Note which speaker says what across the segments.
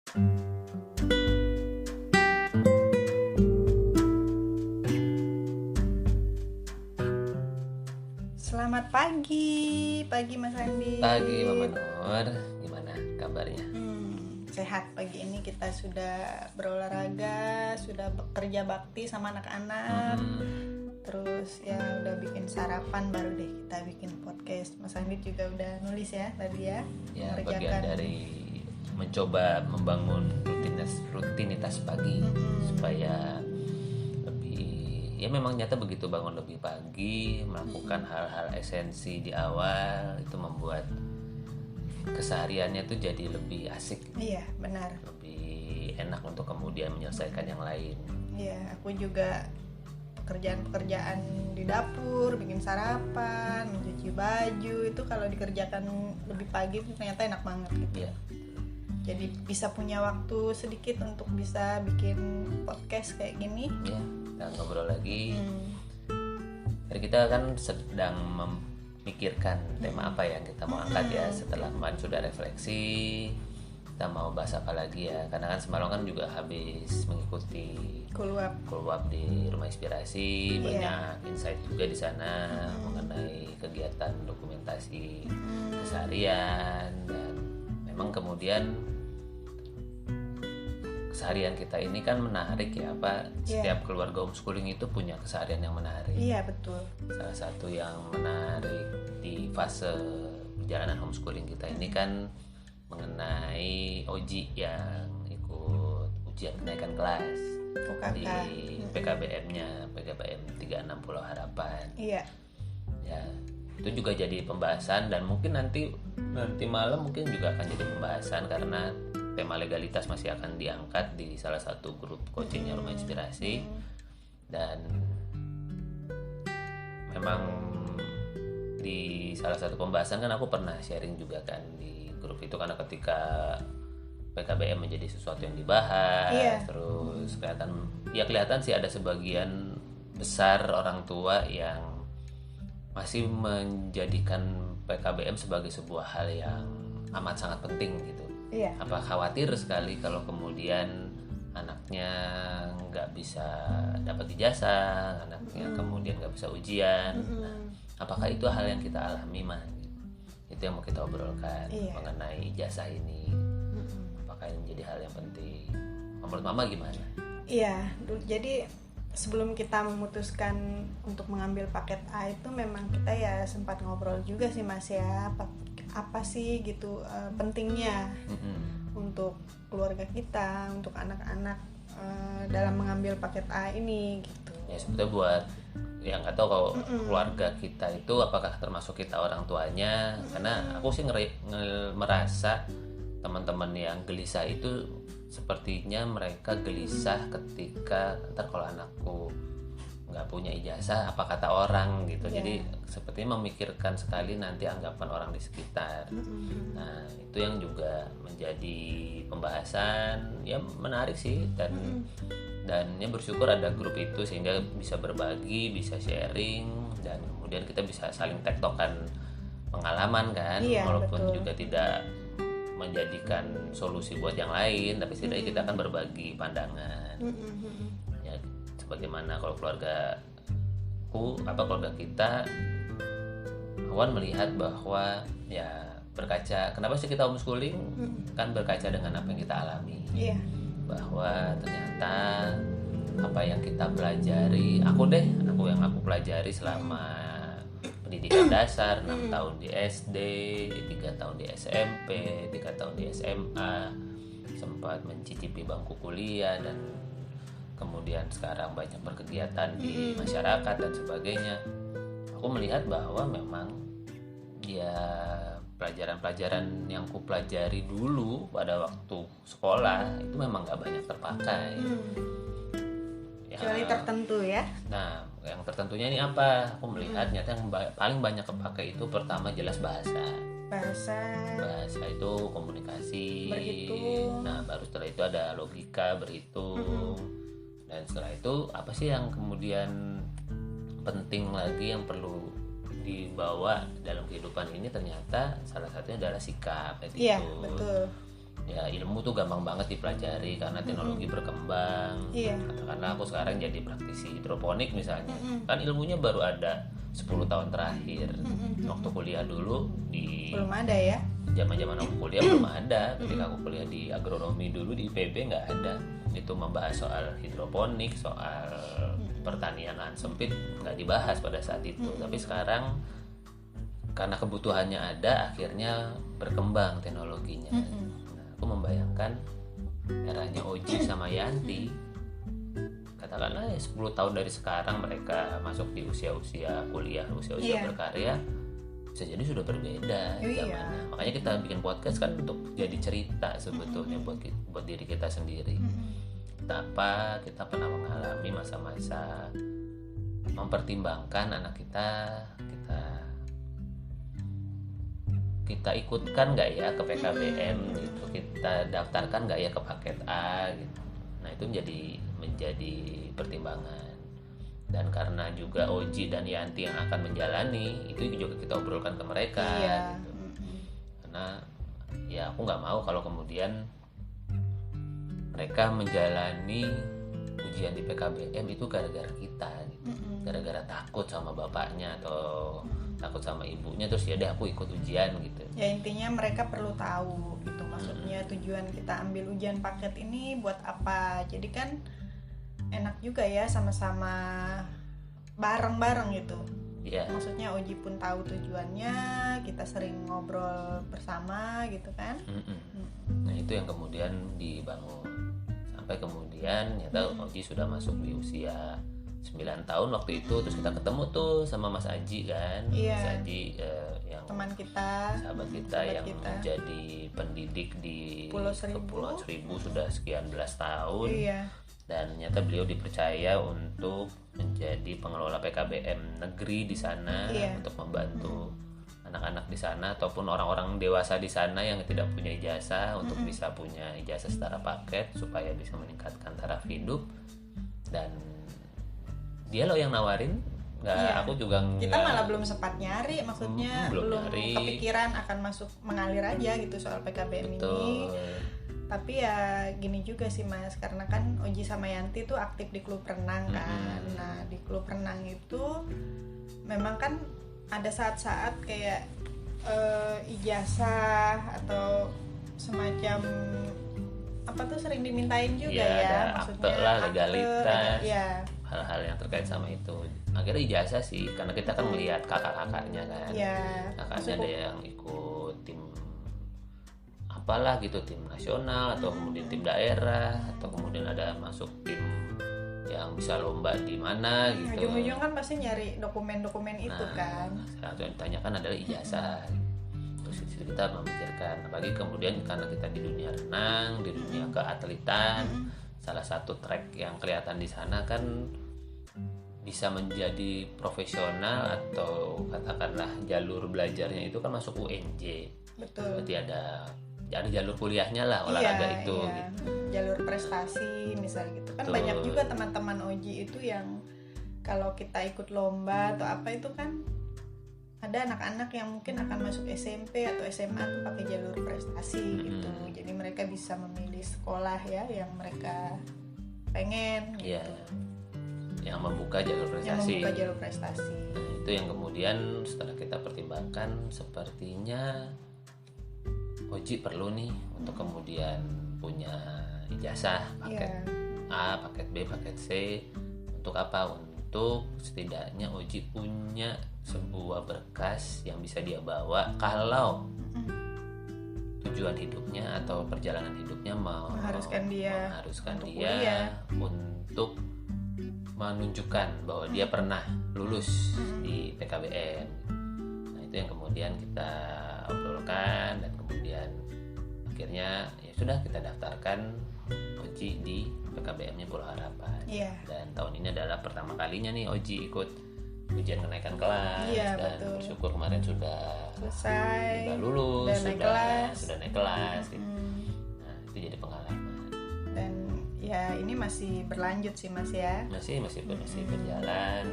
Speaker 1: Selamat pagi Mas Andi.
Speaker 2: Pagi Mama Nur, gimana kabarnya?
Speaker 1: Sehat. Pagi ini kita sudah berolahraga, sudah bekerja bakti sama anak-anak. Terus ya udah bikin sarapan, baru deh kita bikin podcast. Mas Andi juga udah nulis ya tadi ya.
Speaker 2: Ya, bagian dari mencoba membangun rutinitas pagi supaya lebih, ya memang nyata begitu, bangun lebih pagi, melakukan hal-hal esensi di awal itu membuat kesehariannya tuh jadi lebih asik.
Speaker 1: Iya, benar.
Speaker 2: Lebih enak untuk kemudian menyelesaikan yang lain.
Speaker 1: Iya, aku juga pekerjaan di dapur, bikin sarapan, mencuci baju, itu kalau dikerjakan lebih pagi itu ternyata enak banget gitu.
Speaker 2: Iya.
Speaker 1: Jadi bisa punya waktu sedikit untuk bisa bikin podcast kayak gini.
Speaker 2: Ya, kita ngobrol lagi. Jadi kita kan sedang memikirkan tema apa yang kita mau angkat ya. Setelah kemarin sudah refleksi, kita mau bahas apa lagi ya. Karena kan semalam kan juga habis mengikuti Kulwap di Rumah Inspirasi, banyak insight juga di sana mengenai kegiatan dokumentasi keseharian, dan memang kemudian keseharian kita ini kan menarik ya, setiap keluarga homeschooling itu punya keseharian yang menarik.
Speaker 1: Iya, betul.
Speaker 2: Salah satu yang menarik di fase perjalanan homeschooling kita ini kan mengenai Oji yang ikut ujian kenaikan kelas di PKBM-nya, PKBM 36 Pulau Harapan.
Speaker 1: Iya.
Speaker 2: Ya, itu juga jadi pembahasan, dan mungkin nanti malam mungkin juga akan jadi pembahasan karena tema legalitas masih akan diangkat di salah satu grup coachingnya Rumah Inspirasi. Dan memang di salah satu pembahasan kan aku pernah sharing juga kan di grup itu, karena ketika PKBM menjadi sesuatu yang dibahas, terus kelihatan sih ada sebagian besar orang tua yang masih menjadikan PKBM sebagai sebuah hal yang amat sangat penting gitu.
Speaker 1: Iya.
Speaker 2: Apa khawatir sekali kalau kemudian anaknya nggak bisa dapat ijazah, anaknya kemudian nggak bisa ujian. Nah, apakah itu hal yang kita alami, mah? Itu yang mau kita obrolkan mengenai ijazah ini. Apakah ini menjadi hal yang penting? Menurut Mama gimana?
Speaker 1: Iya, jadi sebelum kita memutuskan untuk mengambil paket A itu memang kita ya sempat ngobrol juga sih Mas ya, apa sih gitu pentingnya untuk keluarga kita, untuk anak-anak dalam mengambil paket A ini gitu.
Speaker 2: Ya sebetulnya buat yang nggak tahu kalau keluarga kita itu apakah termasuk kita orang tuanya, karena aku sih merasa teman-teman yang gelisah itu sepertinya mereka gelisah ketika ntar kalau anakku nggak punya ijazah apa kata orang gitu. Jadi sepertinya memikirkan sekali nanti anggapan orang di sekitar. Nah itu yang juga menjadi pembahasan ya, menarik sih, dan ya bersyukur ada grup itu sehingga bisa berbagi, bisa sharing, dan kemudian kita bisa saling tektokan pengalaman kan. Walaupun betul, juga tidak menjadikan solusi buat yang lain, tapi setidaknya kita akan berbagi pandangan. Ya sebagaimana kalau keluarga kita, Awan melihat bahwa ya berkaca, kenapa sih kita homeschooling? Kan berkaca dengan apa yang kita alami. Bahwa ternyata apa yang kita pelajari, aku yang aku pelajari selama pendidikan dasar 6 tahun di SD, 3 tahun di SMP, 3 tahun di SMA, sempat mencicipi bangku kuliah, dan kemudian sekarang banyak berkegiatan di masyarakat dan sebagainya. Aku melihat bahwa memang ya pelajaran-pelajaran yang ku pelajari dulu pada waktu sekolah itu memang gak banyak terpakai.
Speaker 1: Kecuali tertentu ya.
Speaker 2: Nah, yang tertentunya ini apa? Aku melihat nyata yang paling banyak kepakai itu pertama jelas bahasa itu komunikasi,
Speaker 1: berhitung.
Speaker 2: Nah baru setelah itu ada logika, berhitung, dan setelah itu apa sih yang kemudian penting lagi yang perlu dibawa dalam kehidupan ini? Ternyata salah satunya adalah sikap, attitude.
Speaker 1: Iya, betul.
Speaker 2: ya ilmu tuh gampang banget dipelajari karena teknologi berkembang.
Speaker 1: Iya.
Speaker 2: Katakanlah aku sekarang jadi praktisi hidroponik misalnya, kan ilmunya baru ada 10 tahun terakhir. Waktu kuliah dulu di
Speaker 1: Belum ada ya.
Speaker 2: zaman aku kuliah belum ada. Ketika aku kuliah di agronomi dulu di IPB nggak ada. Itu membahas soal hidroponik, soal pertanian lahan sempit nggak dibahas pada saat itu. Tapi sekarang karena kebutuhannya ada, akhirnya berkembang teknologinya. Nah, aku membayangkan eranya Oji sama Yanti, katakanlah ya 10 tahun dari sekarang mereka masuk di usia-usia kuliah, usia-usia berkarya, bisa jadi sudah berbeda zamannya. Makanya kita bikin podcast kan untuk jadi cerita sebetulnya buat diri kita sendiri. Betapa kita pernah mengalami masa-masa mempertimbangkan anak kita ikutkan nggak ya ke PKBM gitu, kita daftarkan nggak ya ke paket A gitu. Nah itu menjadi pertimbangan. Dan karena juga Oji dan Yanti yang akan menjalani, itu juga kita obrolkan ke mereka gitu. Karena ya aku nggak mau kalau kemudian mereka menjalani ujian di PKBM itu gara-gara kita gitu. Gara-gara takut sama bapaknya atau takut sama ibunya, terus ya deh aku ikut ujian gitu.
Speaker 1: Ya intinya mereka perlu tahu gitu, maksudnya tujuan kita ambil ujian paket ini buat apa. Jadi kan enak juga ya sama-sama bareng-bareng gitu. Maksudnya Oji pun tahu tujuannya, kita sering ngobrol bersama gitu kan.
Speaker 2: Nah itu yang kemudian dibangun sampai kemudian nyata Oji sudah masuk di usia 9 tahun waktu itu. Terus kita ketemu tuh sama Mas Aji kan. Mas Aji yang
Speaker 1: teman kita,
Speaker 2: sahabat kita yang menjadi pendidik di Kepulauan Seribu sudah sekian belas tahun. Dan nyata beliau dipercaya untuk menjadi pengelola PKBM negeri di sana, untuk membantu anak-anak di sana ataupun orang-orang dewasa di sana yang tidak punya ijazah untuk bisa punya ijazah secara paket supaya bisa meningkatkan taraf hidup. Dan dia loh yang nawarin, aku juga
Speaker 1: kita malah belum sempat nyari, maksudnya belum kepikiran akan masuk mengalir aja gitu soal PKBM ini. Tapi ya gini juga sih Mas, karena kan Oji sama Yanti tuh aktif di klub renang kan. Nah di klub renang itu memang kan ada saat-saat kayak ijazah atau semacam apa tuh sering dimintain juga ya maksudnya
Speaker 2: akte lah, legalitas,
Speaker 1: hal-hal
Speaker 2: yang terkait sama itu. Akhirnya ijazah sih, karena kita kan melihat kakak-kakaknya kan, kakaknya ada yang ikut tim apalah gitu, tim nasional atau kemudian tim daerah atau kemudian ada masuk tim yang bisa lomba di mana gitu.
Speaker 1: Ujung-ujung kan pasti nyari dokumen-dokumen itu kan.
Speaker 2: Satu yang ditanyakan adalah ijazah. Terus kita memikirkan, apalagi kemudian karena kita di dunia renang, di dunia keatletan, salah satu track yang kelihatan di sana kan bisa menjadi profesional atau katakanlah jalur belajarnya itu kan masuk UNJ.
Speaker 1: Betul.
Speaker 2: Berarti ada jalur kuliahnya lah olahraga itu. Gitu.
Speaker 1: Jalur prestasi misal gitu kan. Betul. Banyak juga teman-teman Oji itu yang kalau kita ikut lomba atau apa itu kan ada anak-anak yang mungkin akan masuk SMP atau SMA tuh pakai jalur prestasi gitu. Jadi mereka bisa memilih sekolah ya yang mereka pengen gitu.
Speaker 2: Yang membuka jalur prestasi.
Speaker 1: Nah,
Speaker 2: itu yang kemudian setelah kita pertimbangkan sepertinya Oji perlu nih untuk kemudian punya ijazah paket A, paket B, paket C. Untuk apa? Untuk setidaknya Oji punya sebuah berkas yang bisa dia bawa kalau tujuan hidupnya atau perjalanan hidupnya mengharuskan dia untuk menunjukkan bahwa dia pernah lulus di PKBM. Nah itu yang kemudian kita obrolkan dan kemudian akhirnya ya sudah kita daftarkan Oji di PKBM-nya Pulau Harapan. Dan tahun ini adalah pertama kalinya nih Oji ikut ujian kenaikan kelas dan bersyukur kemarin sudah selesai, sudah lulus, sudah naik kelas gitu. Nah itu jadi pengalaman.
Speaker 1: Dan ya ini masih berlanjut sih Mas ya.
Speaker 2: Masih berjalan.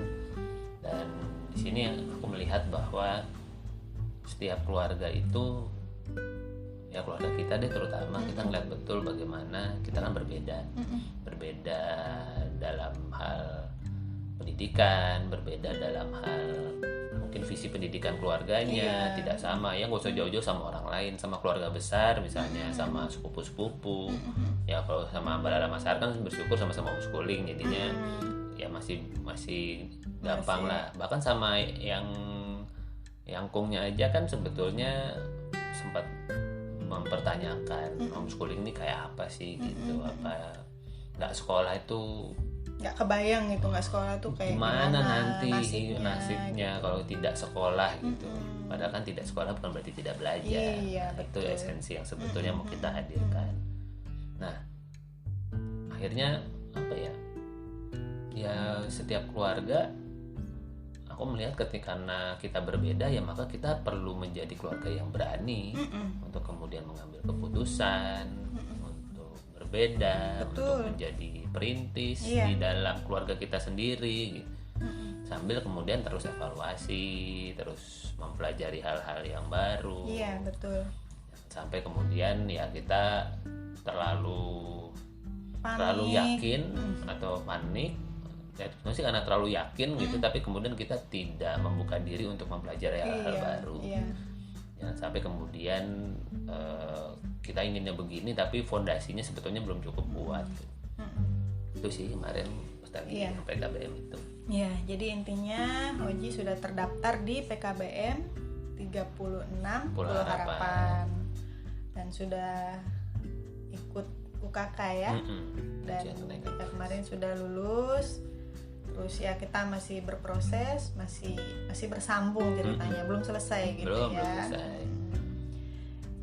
Speaker 2: Dan di sini aku melihat bahwa setiap keluarga itu ya keluarga kita deh terutama, kita ngeliat betul bagaimana kita kan berbeda dalam hal pendidikan, berbeda dalam hal mungkin visi pendidikan keluarganya tidak sama, ya nggak usah jauh-jauh sama orang lain, sama keluarga besar misalnya, sama sepupu-sepupu. Ya kalau sama Mbak Lala Mas Har kan bersyukur sama-sama homeschooling, jadinya ya masih gampang lah. Bahkan sama yang kungnya aja kan sebetulnya sempat mempertanyakan homeschooling ini kayak apa sih gitu, apa nggak sekolah itu
Speaker 1: nggak kebayang gitu, nggak sekolah tuh kayak
Speaker 2: gimana nanti
Speaker 1: gitu.
Speaker 2: nasibnya kalau tidak sekolah gitu. Padahal kan tidak sekolah bukan berarti tidak belajar.
Speaker 1: Iya,
Speaker 2: Itu
Speaker 1: betul.
Speaker 2: esensi yang sebetulnya mau kita hadirkan. Nah, akhirnya apa ya? Ya setiap keluarga, aku melihat ketika kita berbeda ya maka kita perlu menjadi keluarga yang berani untuk kemudian mengambil keputusan, untuk berbeda, untuk menjadi perintis di dalam keluarga kita sendiri gitu. Sambil kemudian terus evaluasi, terus mempelajari hal-hal yang baru.
Speaker 1: Iya, betul.
Speaker 2: Sampai kemudian ya kita terlalu yakin atau panik. Ya, itu sih karena terlalu yakin gitu, tapi kemudian kita tidak membuka diri untuk mempelajari hal-hal baru. Jangan sampai kemudian kita inginnya begini, tapi fondasinya sebetulnya belum cukup kuat. Itu sih kemarin tadi PKBM itu.
Speaker 1: Ya, jadi intinya Oji sudah terdaftar di PKBM 36 Pulau Harapan dan sudah ikut UKK ya. Dan kita kemarin sudah lulus. Terus ya kita masih berproses, masih bersambung ceritanya, belum selesai gitu
Speaker 2: belum
Speaker 1: ya.
Speaker 2: selesai.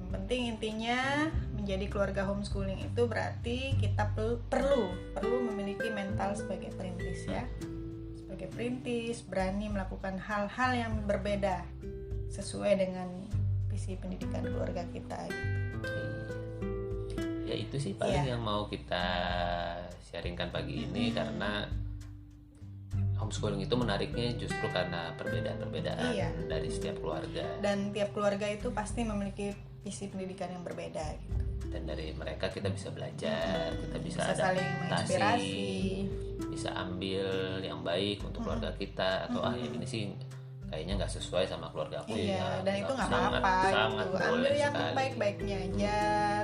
Speaker 1: Yang penting intinya menjadi keluarga homeschooling itu berarti kita perlu memiliki mental sebagai perintis ya. Sebagai perintis, berani melakukan hal-hal yang berbeda sesuai dengan visi pendidikan keluarga kita gitu.
Speaker 2: Ya itu sih paling yang mau kita sharingkan pagi ini, karena homeschooling itu menariknya justru karena perbedaan-perbedaan dari setiap keluarga.
Speaker 1: Dan tiap keluarga itu pasti memiliki visi pendidikan yang berbeda gitu.
Speaker 2: Dan dari mereka kita bisa belajar, kita bisa
Speaker 1: saling menginspirasi,
Speaker 2: bisa ambil yang baik untuk keluarga kita, atau yang ini sih kayaknya nggak sesuai sama keluarga aku.
Speaker 1: Dan itu nggak apa-apa gitu. Ambil yang
Speaker 2: sekali.
Speaker 1: baik-baiknya aja,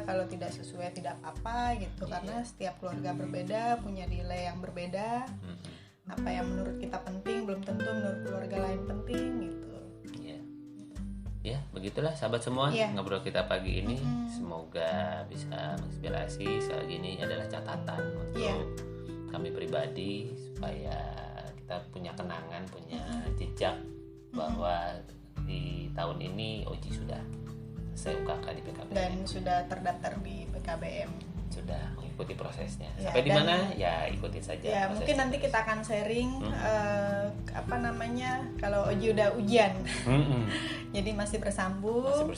Speaker 1: kalau tidak sesuai tidak apa-apa gitu. Karena setiap keluarga berbeda, punya nilai yang berbeda. Apa yang menurut kita penting belum tentu menurut keluarga lain penting gitu.
Speaker 2: Ya begitulah sahabat semua, ngobrol kita pagi ini. Semoga bisa menginspirasi. Sekali lagi ini adalah catatan untuk kami pribadi, supaya kita punya kenangan, punya jejak bahwa di tahun ini Oji sudah selesai UKK di PKBM
Speaker 1: dan sudah terdaftar di PKBM,
Speaker 2: sudah mengikuti prosesnya. Sampai di mana ya ikutin saja.
Speaker 1: Ya mungkin nanti kita akan sharing kalau Oji udah ujian. Jadi masih bersambung.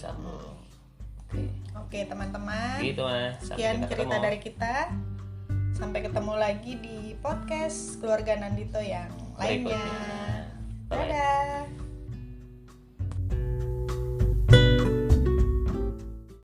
Speaker 1: Oke, teman-teman.
Speaker 2: Gitu Mas.
Speaker 1: Sekian cerita dari kita. Sampai ketemu lagi di podcast Keluarga Nandito yang lainnya.
Speaker 2: Dadah.